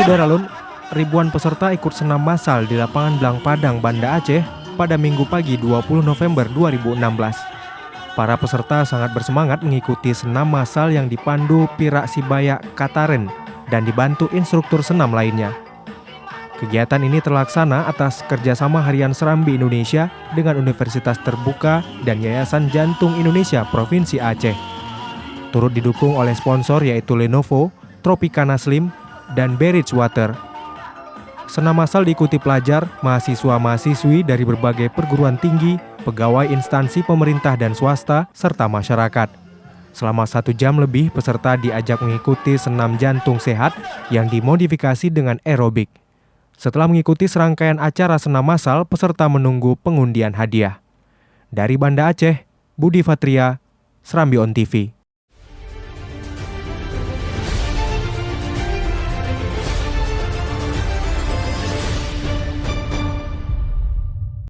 Sudaralun, ribuan peserta ikut senam massal di lapangan Blang Padang, Banda Aceh pada Minggu pagi 20 November 2016. Para peserta sangat bersemangat mengikuti senam massal yang dipandu Pira Sibaya Kataren dan dibantu instruktur senam lainnya. Kegiatan ini terlaksana atas kerjasama Harian Serambi Indonesia dengan Universitas Terbuka dan Yayasan Jantung Indonesia Provinsi Aceh. Turut didukung oleh sponsor yaitu Lenovo, Tropicana Slim, dan Berich Water. Senam massal diikuti pelajar, mahasiswa-mahasiswi dari berbagai perguruan tinggi, pegawai instansi pemerintah dan swasta, serta masyarakat. Selama 1 jam lebih, peserta diajak mengikuti senam jantung sehat yang dimodifikasi dengan aerobik. Setelah mengikuti serangkaian acara senam massal, peserta menunggu pengundian hadiah. Dari Banda Aceh, Budi Fatria, Serambi On TV.